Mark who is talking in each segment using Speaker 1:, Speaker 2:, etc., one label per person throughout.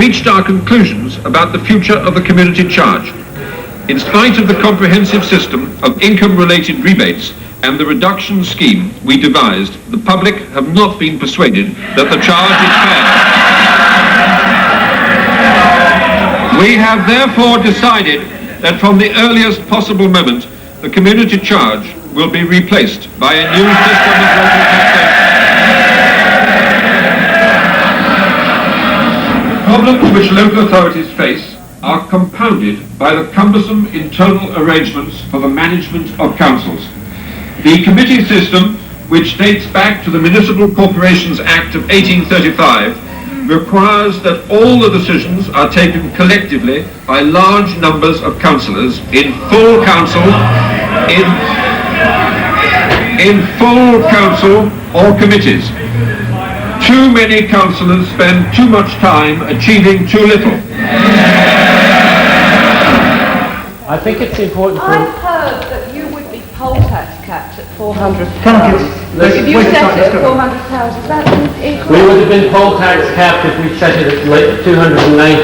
Speaker 1: reached our conclusions about the future of the community charge. In spite of the comprehensive system of income-related rebates and the reduction scheme we devised, the public have not been persuaded that the charge is fair. We have therefore decided that from the earliest possible moment, the community charge will be replaced by a new system of local taxation. The problems which local authorities face are compounded by the cumbersome internal arrangements for the management of councils. The committee system, which dates back to the Municipal Corporations Act of 1835, requires that all the decisions are taken collectively by large numbers of councillors in full council, or committees. Too many councillors spend too much time achieving too little.
Speaker 2: I think it's important for...
Speaker 3: I've heard that you would be poll tax capped at 400,000.
Speaker 2: If
Speaker 3: you set it at 400,000, that is incorrect.
Speaker 2: We would have been poll tax capped if we set it at £297.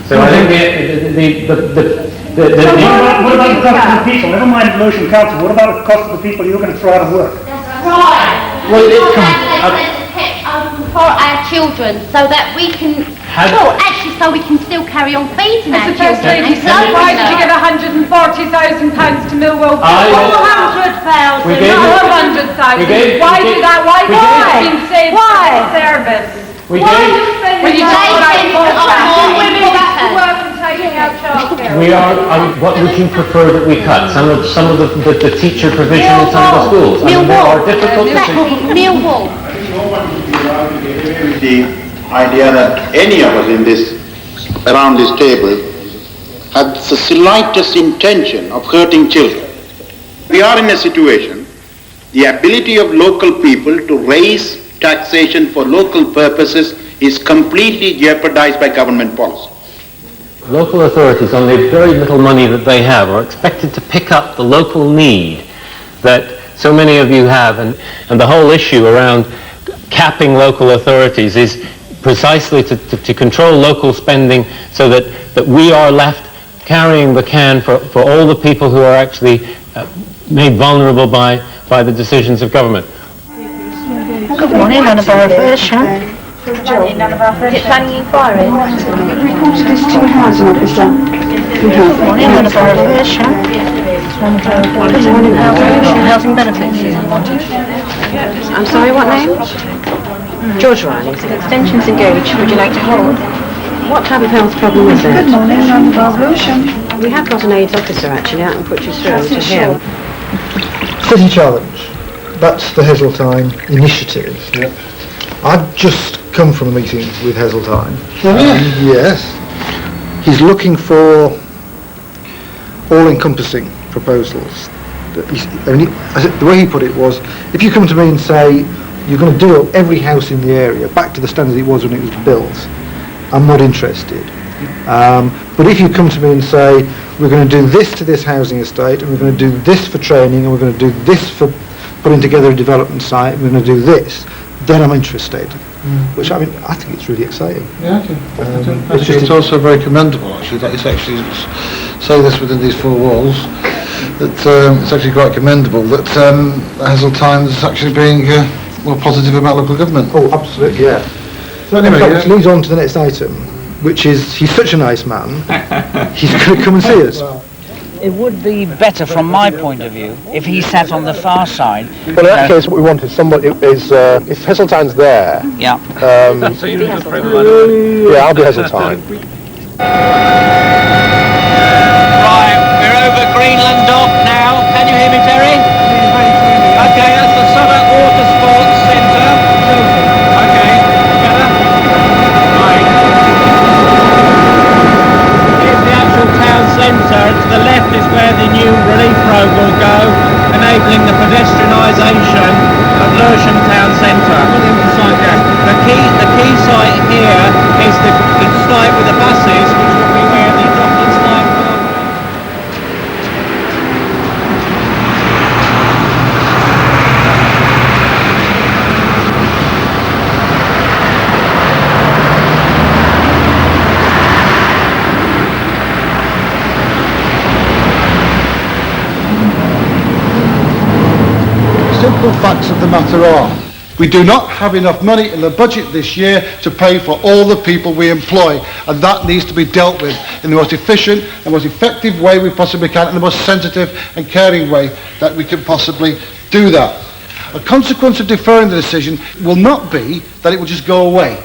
Speaker 2: So I think
Speaker 4: what about the cost of the people? Never mind the Lewisham Council. What about the cost of the people you're going to throw out of work?
Speaker 5: Right.
Speaker 2: Well,
Speaker 5: For our children, so that we can, so we can still carry on feeding our
Speaker 3: Mr. First Lady,
Speaker 5: children.
Speaker 3: why did you give £140,000 to Millwall?
Speaker 5: 400,000,
Speaker 2: We gave
Speaker 3: not
Speaker 2: it-
Speaker 3: 100,000. Why do that? Why?
Speaker 2: we gave it-
Speaker 3: Been saved for the service.
Speaker 2: we
Speaker 3: Why
Speaker 2: gave,
Speaker 3: are you spending
Speaker 5: When you
Speaker 3: that
Speaker 5: take
Speaker 3: on
Speaker 5: it
Speaker 3: poll
Speaker 5: off
Speaker 3: tax?
Speaker 5: more
Speaker 3: Women
Speaker 5: women
Speaker 3: back to
Speaker 5: tax.
Speaker 3: work and taking out childcare.
Speaker 2: we are, what would you prefer that we cut? Some of the teacher provision in some of the schools. I mean, there are difficult decisions.
Speaker 5: Millwall.
Speaker 6: The idea that any of us in this, around this table, has the slightest intention of hurting children. We are in a situation, the ability of local people to raise taxation for local purposes is completely jeopardized by government policy.
Speaker 2: Local authorities, on the very little money that they have, are expected to pick up the local need that so many of you have, and the whole issue around capping local authorities is precisely to control local spending so that we are left carrying the can for all the people who are actually made vulnerable by the decisions of government.
Speaker 7: Good morning, none of our affairs, Sharon. Planning inquiry.
Speaker 8: Reported this to a housing officer.
Speaker 7: Good morning, none of our affairs, Sharon. Housing benefits.
Speaker 8: I'm sorry, what name? George Riley. Extensions engaged. Would you like to hold? What type of health problem is it?
Speaker 7: Good morning, none of our Lewisham.
Speaker 8: We have got an AIDS officer actually. I can put you through to him.
Speaker 9: City Challenge. That's the Heseltine initiative.
Speaker 4: Yep.
Speaker 9: I've just come from a meeting with Heseltine.
Speaker 4: Yes.
Speaker 9: He's looking for all-encompassing proposals. The way he put it was, if you come to me and say you're going to do up every house in the area back to the standard it was when it was built, I'm not interested. But if you come to me and say we're going to do this to this housing estate, and we're going to do this for training, and we're going to do this for putting together a development site, and we're going to do this, then I'm interested. Which, I mean, I think it's really exciting.
Speaker 4: Yeah, it's also very commendable, actually, that it's actually, say this within these four walls, that it's actually quite commendable that Heseltine is actually being more positive about local government.
Speaker 9: Oh, absolutely, yeah.
Speaker 4: So anyway,
Speaker 9: which leads on to the next item, which is, he's such a nice man, he's going to come and see us.
Speaker 10: It would be better from my point of view if he sat on the far side.
Speaker 11: Well, in that case, what we want is somebody is if Heseltine's there.
Speaker 10: Yeah.
Speaker 11: So you yeah, I'll be Heseltine.
Speaker 10: Right, we're over Greenland Dock now. Can you hear me, Terry? Okay, that's the Southwark Water Sports Centre. Okay, together. Right. Here's the actual town centre. To the left is where the new relief road will go, enabling the pedestrianisation of Lewisham Town Centre. The key site here is the site with the buses, which will be where the Docklands
Speaker 4: simple facts of the matter are, we do not have enough money in the budget this year to pay for all the people we employ, and that needs to be dealt with in the most efficient and most effective way we possibly can, and the most sensitive and caring way that we can possibly do that. A consequence of deferring the decision will not be that it will just go away.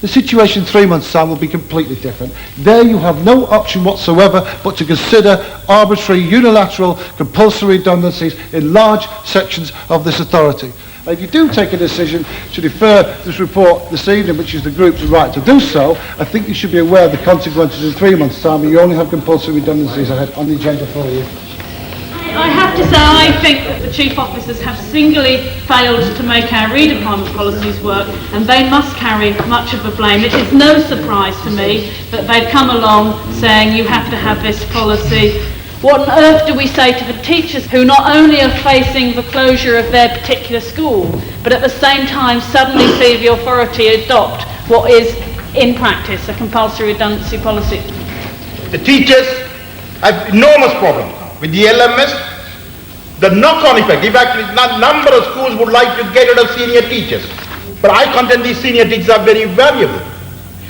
Speaker 4: The situation 3 months' time will be completely different. There you have no option whatsoever but to consider arbitrary, unilateral, compulsory redundancies in large sections of this authority. If you do take a decision to defer this report this evening, which is the group's right to do so, I think you should be aware of the consequences in 3 months' time, and you only have compulsory redundancies ahead on the agenda for you.
Speaker 12: I have to say, I think that the chief officers have singly failed to make our redeployment policies work, and they must carry much of the blame. It is no surprise to me that they've come along saying you have to have this policy. What on earth do we say to the teachers who not only are facing the closure of their particular school, but at the same time suddenly see the authority adopt what is, in practice, a compulsory redundancy policy?
Speaker 13: The teachers have enormous problems with the LMS. The knock-on effect, in fact, a number of schools would like to get rid of senior teachers. But I contend these senior teachers are very valuable.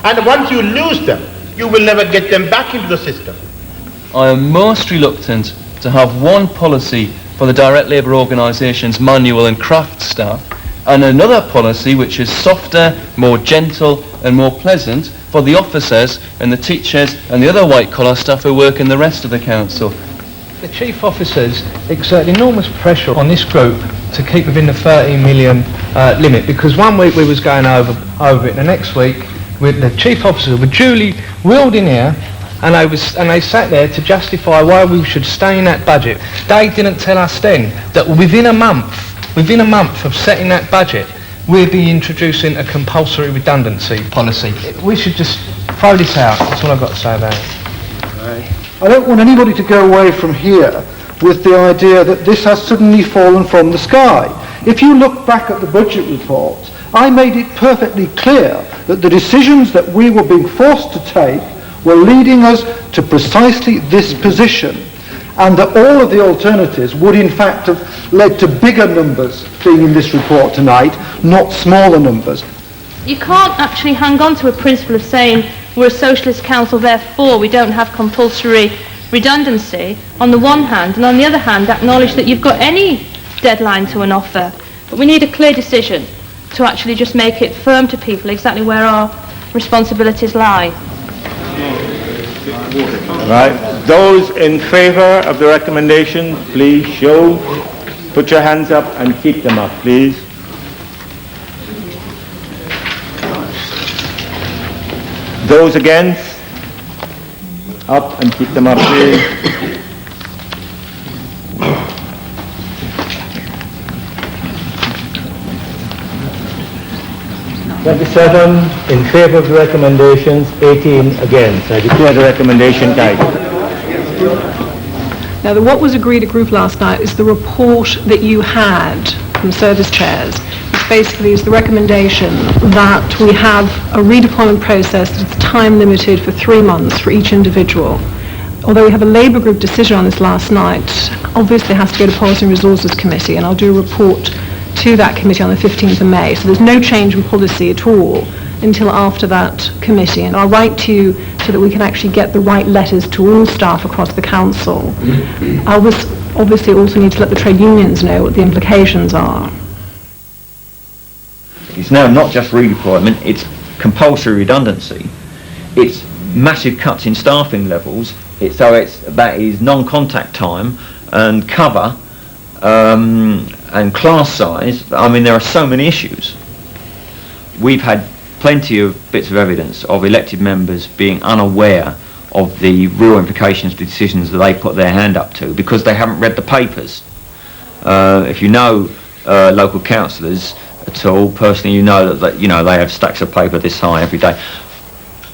Speaker 13: And once you lose them, you will never get them back into the system.
Speaker 14: I am most reluctant to have one policy for the direct labour organisations, manual and craft staff, and another policy which is softer, more gentle and more pleasant for the officers and the teachers and the other white-collar staff who work in the rest of the council.
Speaker 11: The chief officers exert enormous pressure on this group to keep within the 13 million limit, because 1 week we was going over it, and the next week the chief officers were duly wheeled in here, and they sat there to justify why we should stay in that budget. They didn't tell us then that within a month of setting that budget, we'd be introducing a compulsory redundancy policy. We should just throw this out. That's what I've got to say about it.
Speaker 9: I don't want anybody to go away from here with the idea that this has suddenly fallen from the sky. If you look back at the budget report, I made it perfectly clear that the decisions that we were being forced to take were leading us to precisely this position, and that all of the alternatives would in fact have led to bigger numbers being in this report tonight, not smaller numbers.
Speaker 7: You can't actually hang on to a principle of saying we're a socialist council, therefore we don't have compulsory redundancy on the one hand, and on the other hand acknowledge that you've got any deadline to an offer. But we need a clear decision to actually just make it firm to people exactly where our responsibilities lie.
Speaker 15: Right. Those in favour of the recommendation, please show. Put your hands up and keep them up, please. Those against, up and keep them up, please. (27) in favour of the recommendations, 18 against. I declare the recommendation carried.
Speaker 16: Now, what was agreed at group last night is the report that you had from service chairs, which basically is the recommendation that we have a redeployment process that's time limited for 3 months for each individual. Although we have a Labour group decision on this last night, obviously it has to go to Policy and Resources Committee, and I'll do a report to that committee on the 15th of May. So there's no change in policy at all until after that committee. And I'll write to you so that we can actually get the right letters to all staff across the council. I obviously also need to let the trade unions know what the implications are.
Speaker 17: It's now not just redeployment, it's compulsory redundancy. It's massive cuts in staffing levels. That is non-contact time and cover and class size. I mean, there are so many issues. We've had plenty of bits of evidence of elected members being unaware of the real implications of the decisions that they put their hand up to because they haven't read the papers. If you know local councillors at all, personally, you know that they have stacks of paper this high every day.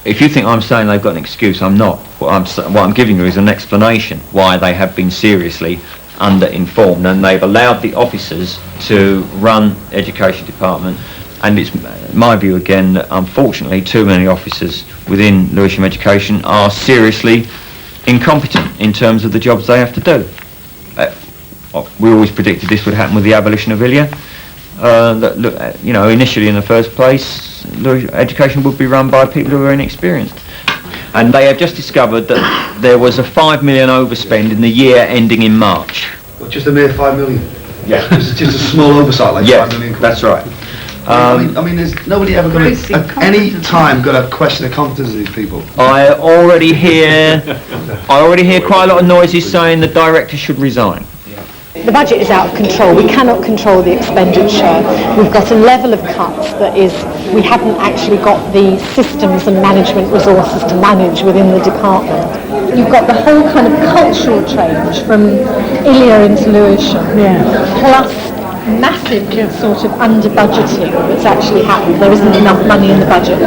Speaker 17: If you think I'm saying they've got an excuse, I'm not. What I'm giving you is an explanation why they have been seriously under-informed, and they've allowed the officers to run education department. And it's my view again that unfortunately too many officers within Lewisham Education are seriously incompetent in terms of the jobs they have to do. we always predicted this would happen with the abolition of ILIA. Initially in the first place, education would be run by people who are inexperienced. And they have just discovered that there was a 5 million overspend in the year ending in March.
Speaker 9: Well, just a mere 5 million?
Speaker 17: Yeah.
Speaker 9: Just a small oversight, like 5 million quid.
Speaker 17: That's right.
Speaker 9: There's nobody ever going to, at any time, going to question the competence of these people.
Speaker 17: I already hear quite a lot of noises saying the director should resign.
Speaker 18: The budget is out of control. We cannot control the expenditure. We've got a level of cuts that is, we haven't actually got the systems and management resources to manage within the department. You've got the whole kind of cultural change from ILIA into Lewisham, plus massive sort of under-budgeting that's actually happened. There isn't enough money in the budget to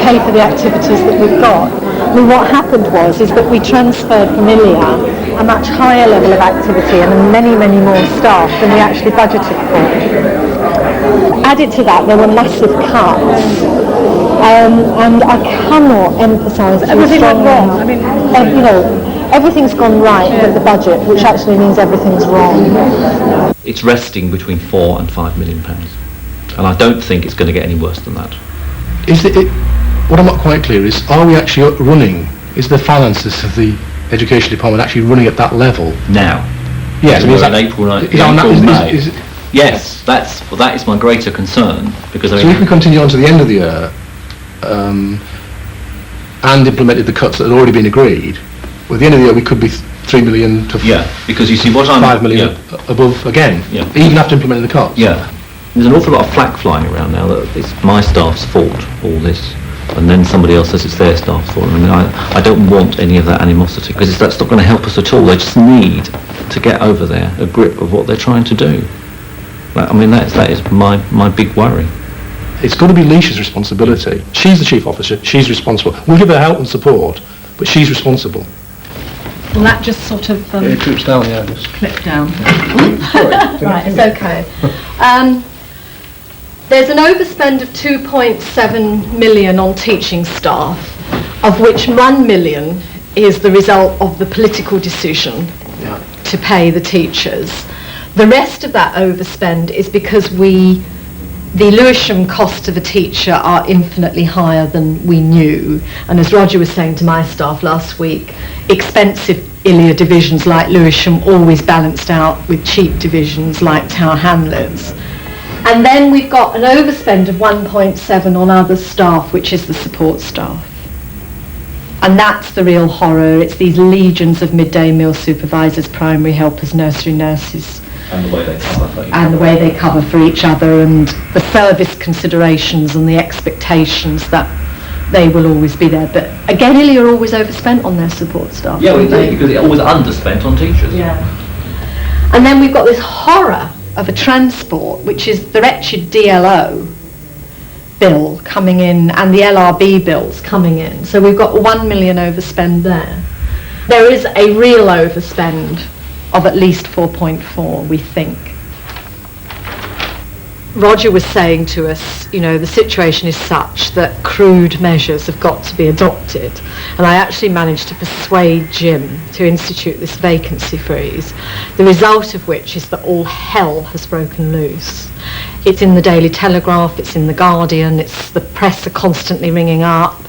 Speaker 18: pay for the activities that we've got. I mean, what happened is that we transferred from ILIA a much higher level of activity and many, many more staff than we actually budgeted for. Added to that, there were massive cuts. And I cannot emphasise
Speaker 16: everything went wrong. I mean,
Speaker 18: everything's gone right with the budget, which actually means everything's wrong.
Speaker 19: It's resting between £4 and £5 million, and I don't think it's going to get any worse than that.
Speaker 20: What I'm not quite clear is, are we actually running? Is the finances of the Education Department actually running at that level
Speaker 19: now?
Speaker 20: Yes,
Speaker 19: we're in April, May. Yes, that is my greater concern, because
Speaker 20: so if we continue on to the end of the year and implemented the cuts that had already been agreed, well, at the end of the year we could be 3 million to
Speaker 19: because you see what
Speaker 20: 5 million above again, even after implementing the cuts.
Speaker 19: There's an awful lot of flack flying around now that it's my staff's fault, all this, and then somebody else says it's their staff's fault. I mean, I don't want any of that animosity, because that's not going to help us at all. They just need to get over there a grip of what they're trying to do. I mean, that is my big worry.
Speaker 20: It's got to be Leisha's responsibility. She's the chief officer, she's responsible. We'll give her help and support, but she's responsible.
Speaker 16: Well, that just sort of
Speaker 20: it droops down,
Speaker 16: clipped down.
Speaker 18: Right, it's okay. There's an overspend of 2.7 million on teaching staff, of which 1 million is the result of the political decision to pay the teachers. The rest of that overspend is because the Lewisham costs of a teacher are infinitely higher than we knew. And as Roger was saying to my staff last week, expensive ILIA divisions like Lewisham always balanced out with cheap divisions like Tower Hamlets. And then we've got an overspend of 1.7 on other staff, which is the support staff. And that's the real horror. It's these legions of midday meal supervisors, primary helpers, nursery nurses.
Speaker 19: And the way they cover for each other.
Speaker 18: And the way they cover for each other, and the service considerations and the expectations that they will always be there. But again, ILIA are always overspent on their support staff.
Speaker 19: Yeah, we do, because it always underspent on teachers.
Speaker 18: Yeah. And then we've got this horror of a transport, which is the wretched DLO bill coming in and the LRB bills coming in. So we've got 1 million overspend there. There is a real overspend of at least 4.4, we think. Roger was saying to us, the situation is such that crude measures have got to be adopted. And I actually managed to persuade Jim to institute this vacancy freeze, the result of which is that all hell has broken loose. It's in the Daily Telegraph, it's in the Guardian, the press are constantly ringing up.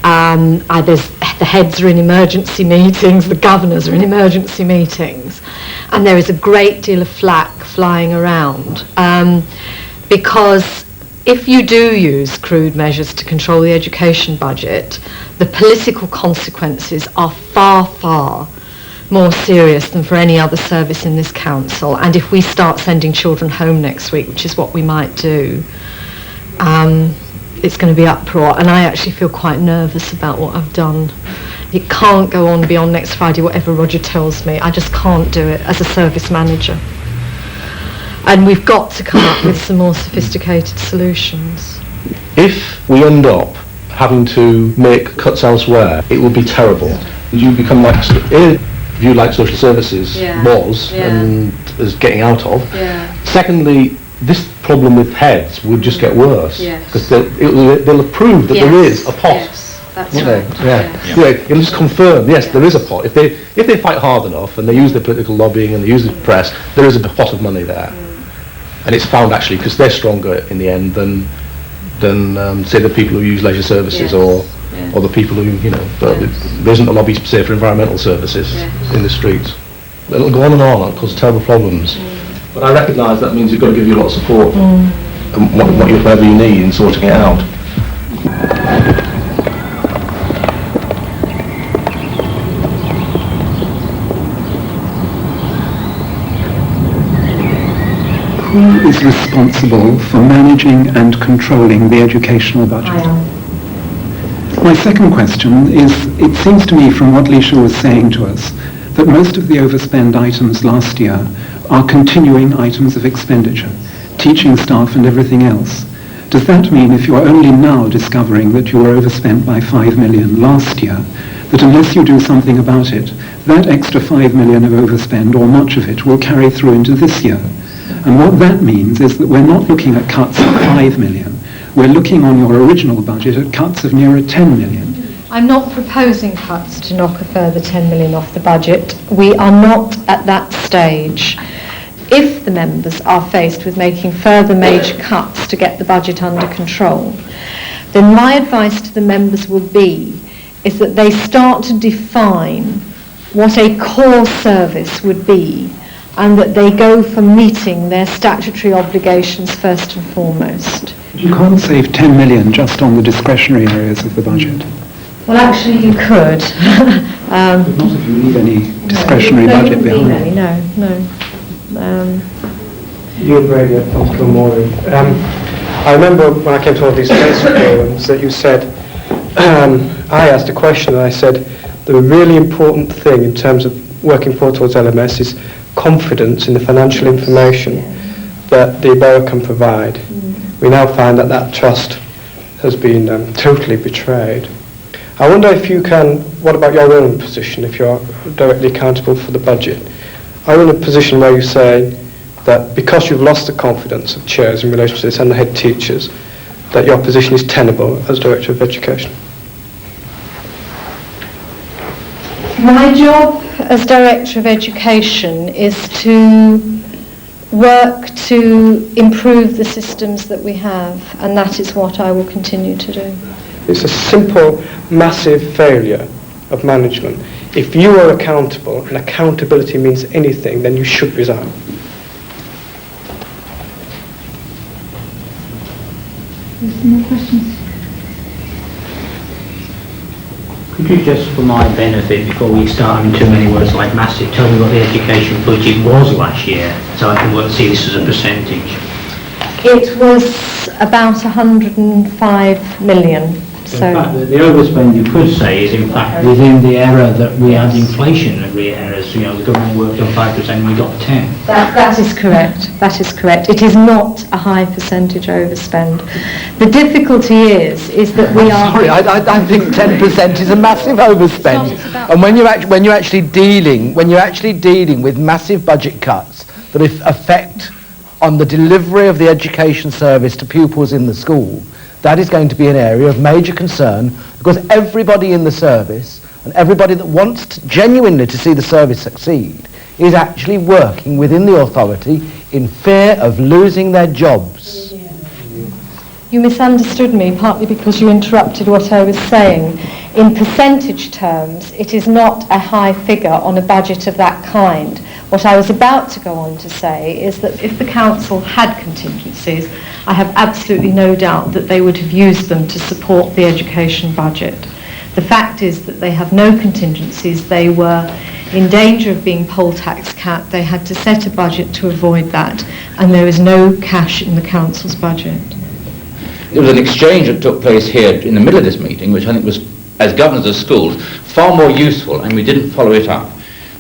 Speaker 18: The heads are in emergency meetings, the governors are in emergency meetings, and there is a great deal of flack flying around. Because if you do use crude measures to control the education budget, the political consequences are far, far more serious than for any other service in this council. And if we start sending children home next week, which is what we might do, it's going to be uproar. And I actually feel quite nervous about what I've done. It can't go on beyond next Friday, whatever Roger tells me. I just can't do it as a service manager. And we've got to come up with some more sophisticated solutions.
Speaker 20: If we end up having to make cuts elsewhere, it will be terrible. You become like view like social services was and is getting out of. Secondly, this problem with heads would just get worse because they'll approve that there is a pot
Speaker 18: That's
Speaker 20: wouldn't
Speaker 18: right.
Speaker 20: they? Yeah. It'll just confirm, yes, there is a pot. If they fight hard enough and they use the political lobbying and they use the press, there is a pot of money there. And it's found actually because they're stronger in the end than say the people who use leisure services or the people who, there isn't a lobby, say, for environmental services in the streets. It'll go on and on, it'll cause terrible problems. But I recognise that means you've got to give you a lot of support and whatever you need in sorting it out.
Speaker 21: Who is responsible for managing and controlling the educational budget?
Speaker 18: I am.
Speaker 21: My second question is, it seems to me from what Leisha was saying to us, that most of the overspend items last year are continuing items of expenditure, teaching staff and everything else. Does that mean if you're only now discovering that you were overspent by 5 million last year, that unless you do something about it, that extra 5 million of overspend, or much of it, will carry through into this year? And what that means is that we're not looking at cuts of 5 million. We're looking on your original budget at cuts of nearer 10 million.
Speaker 18: I'm not proposing cuts to knock a further 10 million off the budget. We are not at that stage. If the members are faced with making further major cuts to get the budget under control, then my advice to the members will be is that they start to define what a core service would be, and that they go for meeting their statutory obligations first and foremost.
Speaker 21: You can't save 10 million just on the discretionary areas of the budget.
Speaker 18: Well, actually, you could.
Speaker 21: But not if you leave any discretionary budget behind.
Speaker 18: No.
Speaker 22: Ian Brady at Kilmore. I remember when I came to one of these space forums that you said, I asked a question and I said, the really important thing in terms of working forward towards LMS is confidence in the financial information that the borough can provide. We now find that that trust has been totally betrayed. I wonder if you can, what about your own position, if you're directly accountable for the budget? Are you in a position where you say that because you've lost the confidence of chairs in relation to this and the head teachers, that your position is tenable as Director of Education?
Speaker 18: My job as Director of Education is to work to improve the systems that we have, and that is what I will continue to do.
Speaker 22: It's a simple, massive failure of management. If you are accountable, and accountability means anything, then you should resign.
Speaker 23: Any more questions? Could you just, for my benefit, before we start having too many words like massive, tell me what the education budget was last year, so I can see this as a percentage?
Speaker 18: It was about 105 million.
Speaker 23: So in fact, the overspend, you could say, is in fact within the error that we had inflationary errors. The government worked on 5% and we got 10.
Speaker 18: That is correct. That is correct. It is not a high percentage overspend. The difficulty is that we are...
Speaker 24: Sorry, I think 10% is a massive overspend. And when you're actually dealing with massive budget cuts that affect on the delivery of the education service to pupils in the school, that is going to be an area of major concern, because everybody in the service and everybody that wants genuinely to see the service succeed is actually working within the authority in fear of losing their jobs.
Speaker 18: You misunderstood me, partly because you interrupted what I was saying. In percentage terms, it is not a high figure on a budget of that kind. What I was about to go on to say is that if the council had contingencies, I have absolutely no doubt that they would have used them to support the education budget. The fact is that they have no contingencies. They were in danger of being poll tax capped. They had to set a budget to avoid that, and there is no cash in the council's budget.
Speaker 25: There was an exchange that took place here in the middle of this meeting, which I think was, as governors of schools, far more useful, and we didn't follow it up,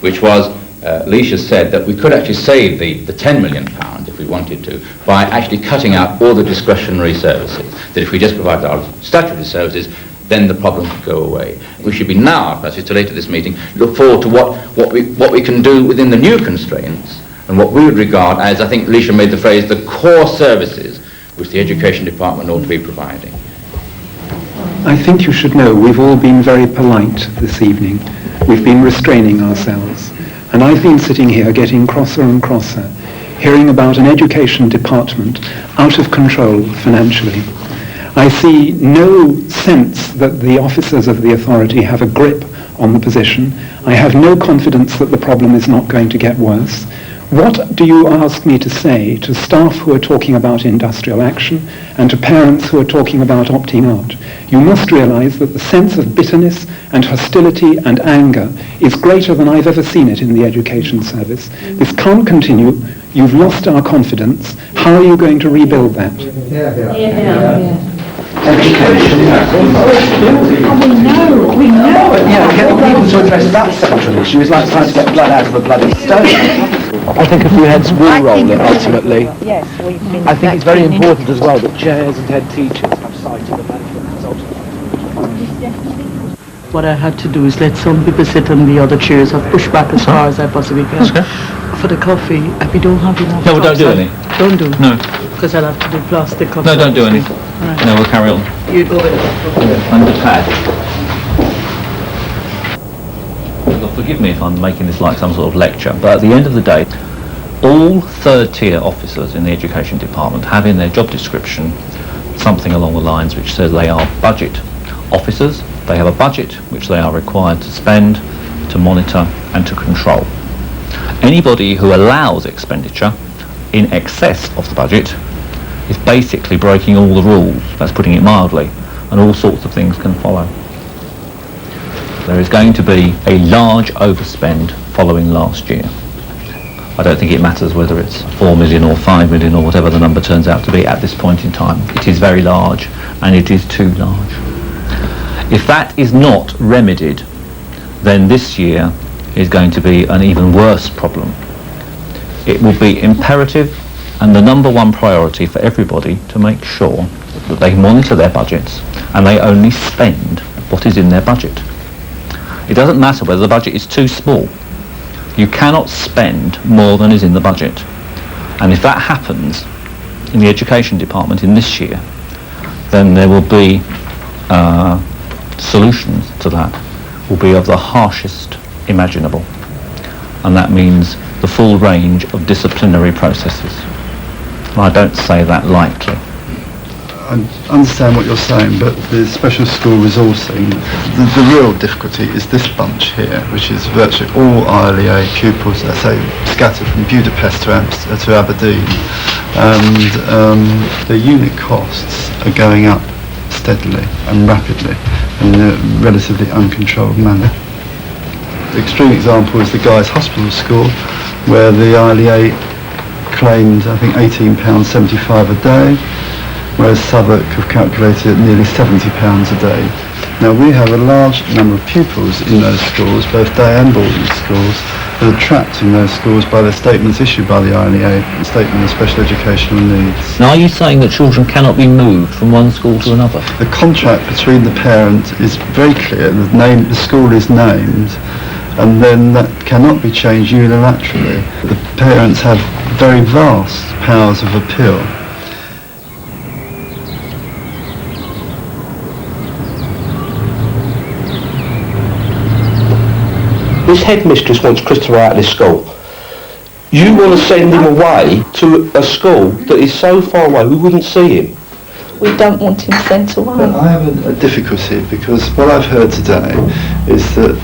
Speaker 25: which was, Leisha said that we could actually save the £10 million if we wanted to by actually cutting out all the discretionary services, that if we just provided our statutory services, then the problem could go away. We should be now, as it's too late at this meeting, look forward to what we can do within the new constraints and what we would regard as, I think Leisha made the phrase, the core services which the Education Department ought to be providing.
Speaker 21: I think you should know we've all been very polite this evening. We've been restraining ourselves. And I've been sitting here getting crosser and crosser, hearing about an education department out of control financially. I see no sense that the officers of the authority have a grip on the position. I have no confidence that the problem is not going to get worse. What do you ask me to say to staff who are talking about industrial action and to parents who are talking about opting out? You must realise that the sense of bitterness and hostility and anger is greater than I've ever seen it in the education service. This can't continue. You've lost our confidence. How are you going to rebuild that?
Speaker 24: Education. We know. Yeah, getting people to address that central issue is like trying to get blood out of a bloody stone. I think a few heads will roll it ultimately.
Speaker 8: Yes, we've been.
Speaker 24: I think it's very important as well that chairs and head teachers have sight of the management consultant.
Speaker 1: What I had to do is let some people sit on the other chairs. I've pushed back as far as I possibly can.
Speaker 25: Okay.
Speaker 1: For the coffee, if we don't have enough.
Speaker 25: No, we don't do any.
Speaker 1: Don't do.
Speaker 25: No.
Speaker 1: Because I'll have to do plastic cups.
Speaker 25: No, don't do any.
Speaker 1: Right.
Speaker 25: No, we'll carry on.
Speaker 1: You go ahead.
Speaker 25: Under pad. Forgive me if I'm making this like some sort of lecture, but at the end of the day, all third-tier officers in the education department have in their job description something along the lines which says they are budget officers. They have a budget which they are required to spend, to monitor and to control. Anybody who allows expenditure in excess of the budget is basically breaking all the rules, that's putting it mildly, and all sorts of things can follow. There is going to be a large overspend following last year. I don't think it matters whether it's 4 million or 5 million or whatever the number turns out to be at this point in time. It is very large, and it is too large. If that is not remedied, then this year is going to be an even worse problem. It will be imperative and the number one priority for everybody to make sure that they monitor their budgets and they only spend what is in their budget. It doesn't matter whether the budget is too small. You cannot spend more than is in the budget. And if that happens in the education department in this year, then there will be solutions to that will be of the harshest imaginable. And that means the full range of disciplinary processes. And I don't say that lightly.
Speaker 2: I understand what you're saying, but the special school resourcing, the real difficulty is this bunch here, which is virtually all ILEA pupils, let's say, scattered from Budapest to Aberdeen, and the unit costs are going up steadily and rapidly in a relatively uncontrolled manner. The extreme example is the Guy's Hospital School, where the ILEA claimed, I think, £18.75 a day, whereas Southwark have calculated at nearly £70 a day. Now we have a large number of pupils in those schools, both day and boarding schools, that are trapped in those schools by the statements issued by the ILEA, the Statement of Special Educational Needs.
Speaker 19: Now are you saying that children cannot be moved from one school to another?
Speaker 2: The contract between the parent is very clear, the school is named, and then that cannot be changed unilaterally. The parents have very vast powers of appeal.
Speaker 3: This headmistress wants Christopher out of this school. You want to send him away to a school that is so far away we wouldn't see him.
Speaker 5: We don't want him sent away.
Speaker 2: But I have a difficulty because what I've heard today is that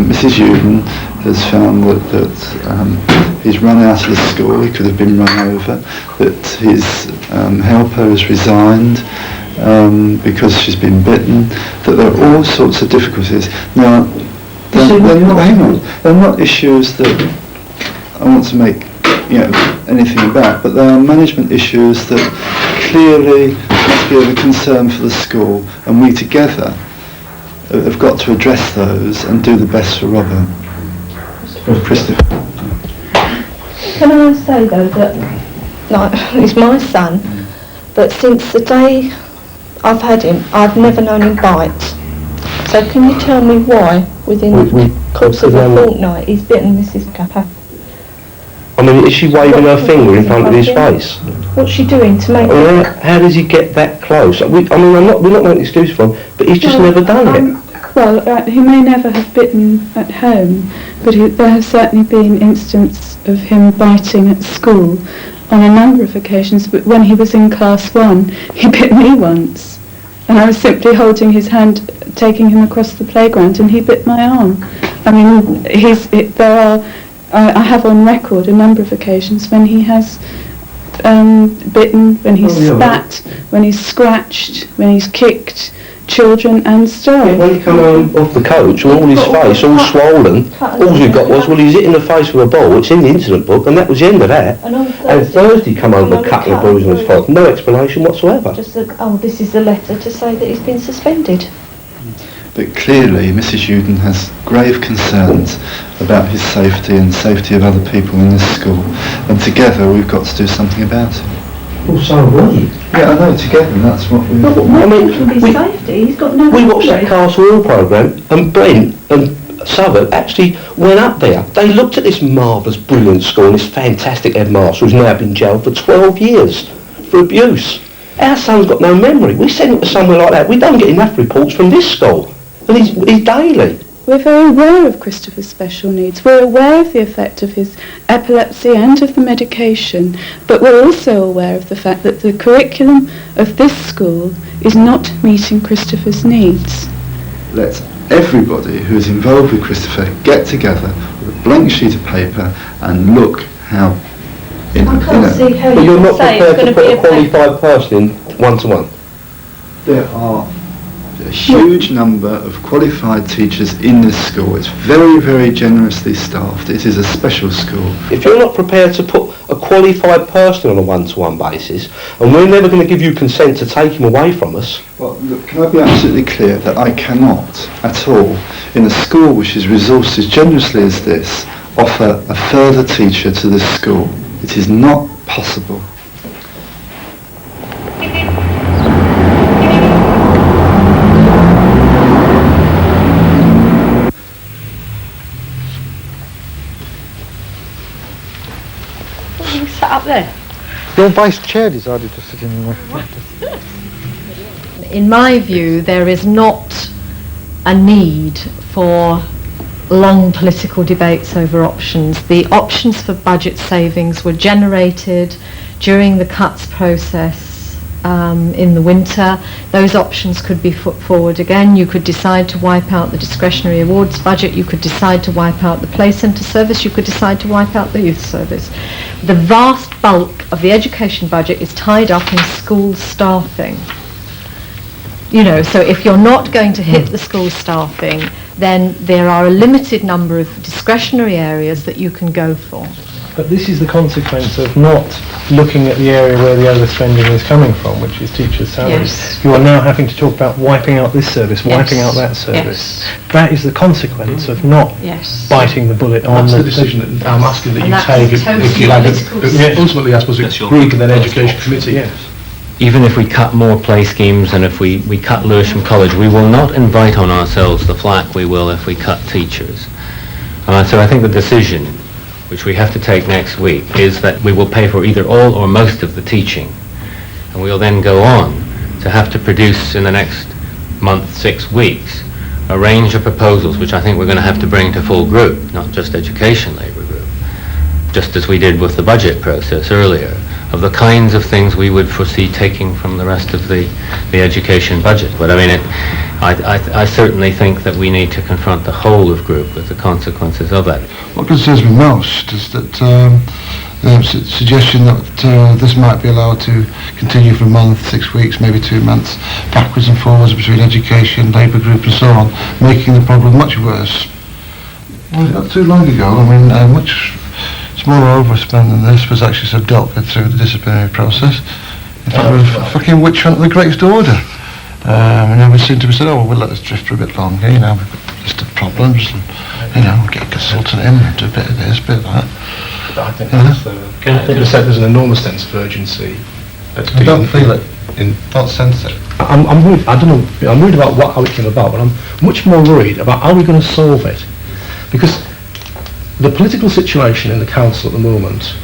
Speaker 2: Mrs. Uden has found that he's run out of the school, he could have been run over, that his helper has resigned because she's been bitten, that there are all sorts of difficulties. Now, they're not issues that I want to make anything about, but they are management issues that clearly must be of a concern for the school, and we together have got to address those and do the best for Robert. Christopher.
Speaker 5: Can I say though that he's my son, but since the day I've had him, I've never known him bite. So can you tell me why, within the course of a fortnight, he's bitten Mrs. Kappa?
Speaker 3: mean, is she waving her finger in front of his face?
Speaker 5: What's she doing to make
Speaker 3: How does he get that close? We're not making excuses for him, but he's just never done it.
Speaker 4: Well, he may never have bitten at home, but there have certainly been instances of him biting at school on a number of occasions. But when he was in class 1, he bit me once, and I was simply holding his hand, taking him across the playground, and he bit my arm. I mean, I have on record a number of occasions when he has bitten, when he's spat, when he's scratched, when he's kicked children and staff.
Speaker 3: When he come home off the coach, all his face, all swollen, all he got was, well, he's hit in the face with a ball, it's in the incident book, and that was the end of that. And Thursday come over a cut and a bruise on his face, no explanation whatsoever.
Speaker 5: Just this is the letter to say that he's been suspended.
Speaker 2: But clearly Mrs. Uden has grave concerns about his safety and safety of other people in this school, and together we've got to do something about it.
Speaker 3: Well, so are we.
Speaker 2: Yeah, I know, together, that's what we...
Speaker 5: He's got no...
Speaker 3: We watched that Castle Hill programme, and Brent and Southwark actually went up there. They looked at this marvellous, brilliant school, and this fantastic headmaster who's now been jailed for 12 years for abuse. Our son's got no memory. We send him to somewhere like that. We don't get enough reports from this school. And he's daily.
Speaker 4: We're very aware of Christopher's special needs. We're aware of the effect of his epilepsy and of the medication, but we're also aware of the fact that the curriculum of this school is not meeting Christopher's needs.
Speaker 2: Let everybody who is involved with Christopher get together with a blank sheet of paper and look how...
Speaker 3: But you're not prepared to put a qualified person in one-to-one?
Speaker 2: There are a huge number of qualified teachers in this school. It's very, very generously staffed. It is a special school.
Speaker 3: If you're not prepared to put a qualified person on a one-to-one basis, and we're never going to give you consent to take him away from us...
Speaker 2: Well, look, can I be absolutely clear that I cannot at all, in a school which is resourced as generously as this, offer a further teacher to this school. It is not possible.
Speaker 7: Sat up there.
Speaker 9: Your vice chair decided to sit in there.
Speaker 18: In my view, there is not a need for long political debates over options. The options for budget savings were generated during the cuts process in the winter. Those options could be put forward again. You could decide to wipe out the discretionary awards budget, you could decide to wipe out the play centre service, you could decide to wipe out the youth service. The vast bulk of the education budget is tied up in school staffing. You know, so if you're not going to hit the school staffing, then there are a limited number of discretionary areas that you can go for.
Speaker 11: But this is the consequence of not looking at the area where the overspending is coming from, which is teachers' salaries.
Speaker 18: Yes.
Speaker 11: You are now having to talk about wiping out this service, wiping out that service. That is the consequence of not biting the bullet on
Speaker 20: the decision that I'm asking that you take. If you like, ultimately, I suppose it's Greek and then Education Committee. Yes.
Speaker 19: Even if we cut more play schemes and if we cut Lewisham College, we will not invite on ourselves the flack we will if we cut teachers. So I think the decision, which we have to take next week, is that we will pay for either all or most of the teaching. And we'll then go on to have to produce in the next month, 6 weeks, a range of proposals which I think we're going to have to bring to full group, not just education labour group, just as we did with the budget process earlier, of the kinds of things we would foresee taking from the rest of the education budget. But I mean, I certainly think that we need to confront the whole of group with the consequences of that.
Speaker 9: What concerns me most is that the suggestion that this might be allowed to continue for a month, 6 weeks, maybe 2 months, backwards and forwards between education, labour group and so on, making the problem much worse. Well, not too long ago, I mean, much smaller overspend than this was actually sort of dealt with through the disciplinary process. In fact, we were fucking witch hunt of the greatest order. And then we seem to be saying, oh, well, we'll let this drift for a bit longer, you know, we've got a list of problems, and, you know, get a consultant in and do a bit of this, a bit of that.
Speaker 20: I think there's an enormous sense of urgency.
Speaker 9: I don't feel it. Don't sense it.
Speaker 20: I'm worried, I don't know, I'm worried about how it came about, but I'm much more worried about how we're going to solve it. Because the political situation in the council at the moment,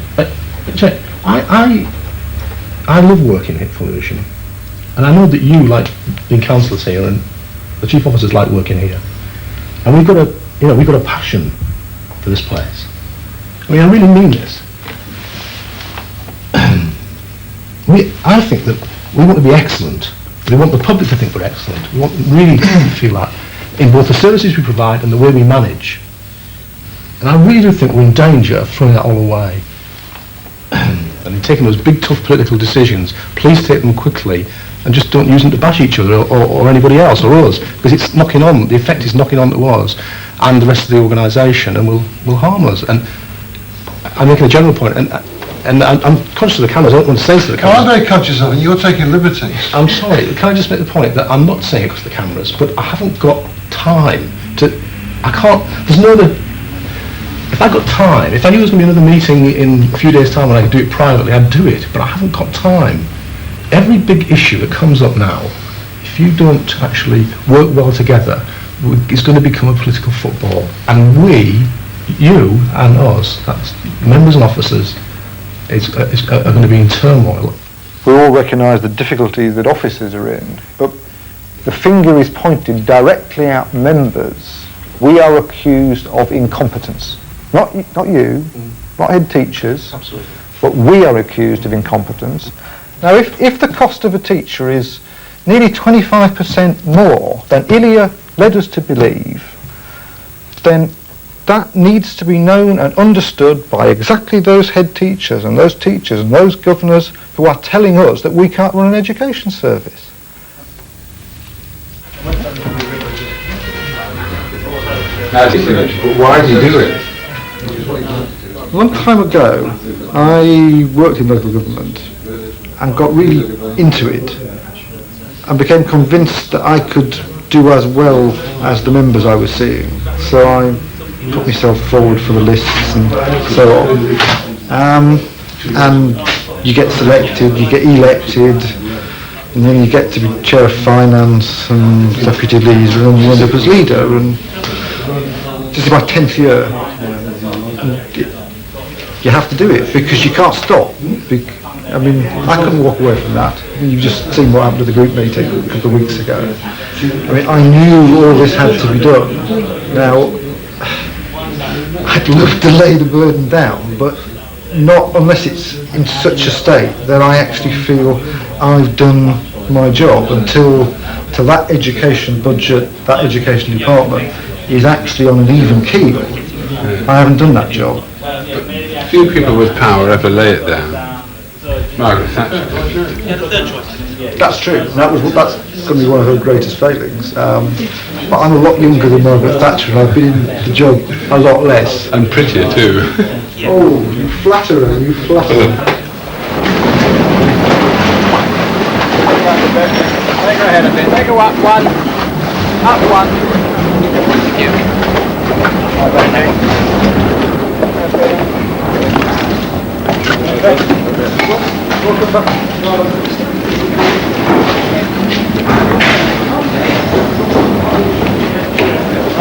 Speaker 20: I love working here for Lewisham, and I know that you like being councillors here, and the chief officers like working here, and we've got a passion for this place. I mean, I really mean this. I think that we want to be excellent. We want the public to think we're excellent. We want really to feel that in both the services we provide and the way we manage. And I really do think we're in danger of throwing that all away. And in taking those big, tough political decisions, please take them quickly and just don't use them to bash each other or anybody else or us, because it's knocking on, the effect is knocking on to us and the rest of the organisation and will harm us. And I'm making a general point, and I'm conscious of the cameras. I don't want to say to the cameras.
Speaker 9: I'm very conscious of it. You're taking liberties.
Speaker 20: I'm sorry. Can I just make the point that I'm not saying it because of the cameras, but I haven't got time to. I can't. There's no other. If I got time, if I knew there was going to be another meeting in a few days' time and I could do it privately, I'd do it. But I haven't got time. Every big issue that comes up now, if you don't actually work well together, it's going to become a political football. And we, you and us, that's members and officers, are going to be in turmoil.
Speaker 9: We all recognise the difficulty that officers are in, but the finger is pointed directly at members. We are accused of incompetence. Not you, not head teachers,
Speaker 20: absolutely,
Speaker 9: but we are accused of incompetence. Now, if the cost of a teacher is nearly 25% more than Ilya led us to believe, then that needs to be known and understood by exactly those head teachers and those governors who are telling us that we can't run an education service.
Speaker 6: Why do you do it?
Speaker 9: A long time ago, I worked in local government and got really into it and became convinced that I could do as well as the members I was seeing. So I put myself forward for the lists and so on. And you get selected, you get elected, and then you get to be chair of finance and deputy leader, and you end up as leader. And this is my 10th year. You have to do it because you can't stop. I mean, I couldn't walk away from that. You've just seen what happened at the group meeting a couple of weeks ago. I mean, I knew all this had to be done. Now, I'd love to lay the burden down, but not unless it's in such a state that I actually feel I've done my job until that education budget, that education department is actually on an even keel. I haven't done that job.
Speaker 6: Few people with power ever lay it down. Margaret Thatcher.
Speaker 9: That's true. That's going to be one of her greatest failings. But I'm a lot younger than Margaret Thatcher, and I've been in the job a lot less.
Speaker 6: And prettier too.
Speaker 9: Oh, you flatterer, you flatterer.
Speaker 11: Take her ahead a bit. Take her up one. Up one. Thank you.
Speaker 9: Welcome back.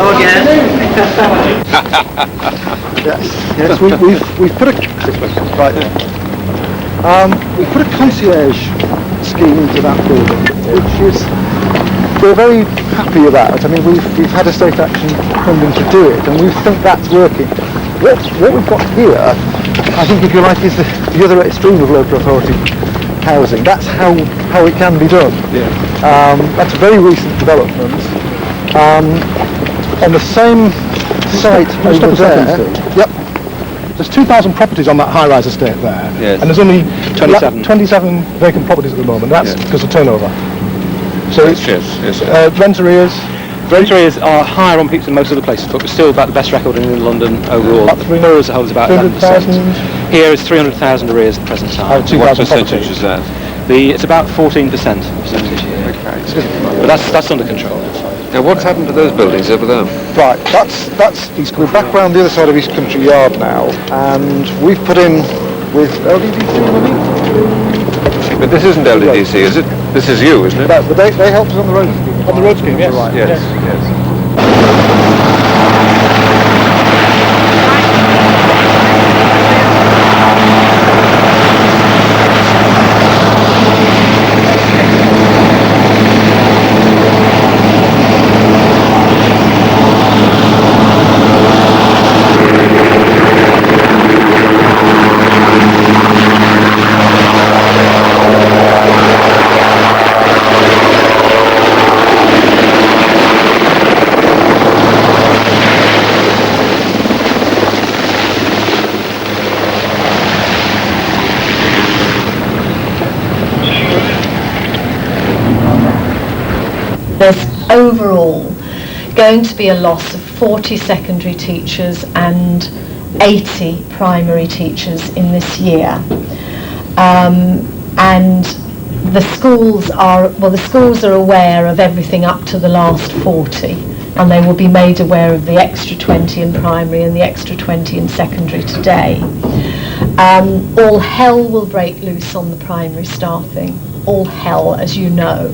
Speaker 11: Oh, again?
Speaker 9: Yes, we've put a right. We've put a concierge scheme into that building, which is we're very happy about. I mean, we've had a state action funding to do it, and we think that's working. What we've got here, I think, if you like, is the other extreme of local authority housing. That's how it can be done.
Speaker 6: Yeah.
Speaker 9: That's a very recent development. On the same site over there. Yep.
Speaker 20: There's 2,000 properties on that high-rise estate there,
Speaker 6: yes.
Speaker 20: And there's only
Speaker 6: 27
Speaker 20: vacant properties at the moment. That's because of turnover.
Speaker 6: So yes.
Speaker 20: Rent arrears.
Speaker 11: Rent arrears are higher on peaks than most other places, but we're still about the best record in London overall. Borough as a whole is about 11%. Here is 300,000 arrears at the present time.
Speaker 6: What percentage is that?
Speaker 11: It's about 14% percentage. Okay. But that's under control.
Speaker 6: Now, what's happened to those buildings over there?
Speaker 9: Right, we're back round the other side of East Country Yard now, and we've put in with LDDC money.
Speaker 6: But this isn't LDDC, is it? This is you, isn't it?
Speaker 9: But they helped us on the road scheme.
Speaker 20: On the road scheme, yes.
Speaker 9: Right.
Speaker 6: Yes.
Speaker 5: overall going to be a loss of 40 secondary teachers and 80 primary teachers in this year. And the schools are aware of everything up to the last 40, and they will be made aware of the extra 20 in primary and the extra 20 in secondary today. All hell will break loose on the primary staffing, all hell, as you know.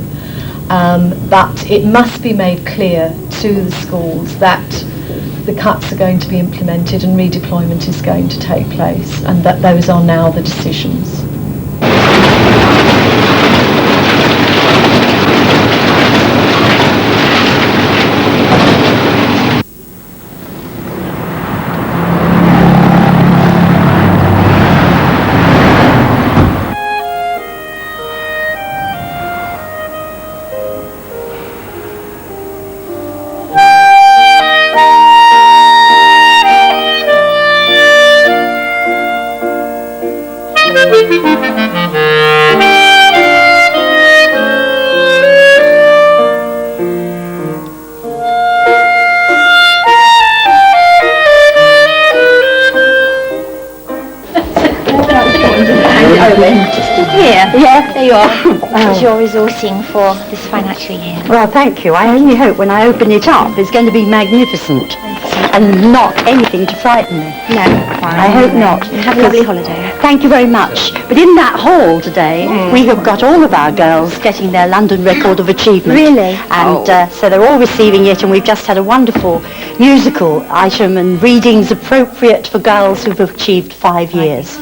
Speaker 5: But it must be made clear to the schools that the cuts are going to be implemented and redeployment is going to take place, and that those are now the decisions.
Speaker 10: As you're resourcing for this financial year.
Speaker 12: Well, thank you. I only hope when I open it up it's going to be magnificent and not anything to frighten me.
Speaker 10: No,
Speaker 12: I hope not.
Speaker 10: Have a lovely holiday.
Speaker 12: Thank you very much. But in that hall today, we have got all of our girls getting their London Record of Achievement.
Speaker 10: Really?
Speaker 12: And so they're all receiving it, and we've just had a wonderful musical item and readings appropriate for girls who've achieved 5 years.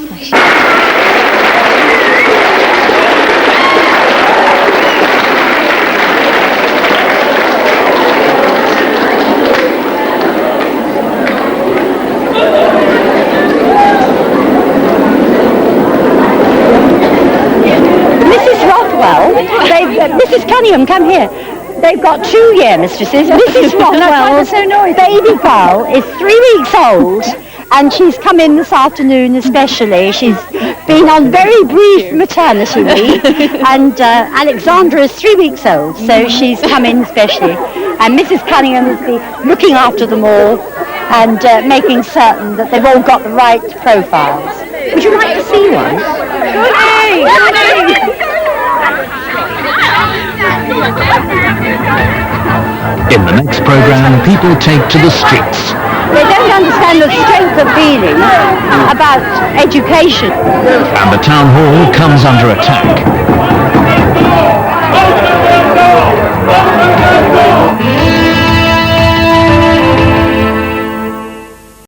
Speaker 12: Mrs. Cunningham, come here. They've got 2-year mistresses. Mrs. Rockwell's baby girl is 3 weeks old, and she's come in this afternoon especially. She's been on very brief maternity leave, and Alexandra is 3 weeks old, so she's come in specially. And Mrs. Cunningham has been looking after them all and making certain that they've all got the right profiles. Would you like to see one?
Speaker 13: In the next programme, people take to the streets.
Speaker 12: They don't understand the strength of feeling about education.
Speaker 13: And the town hall comes under attack.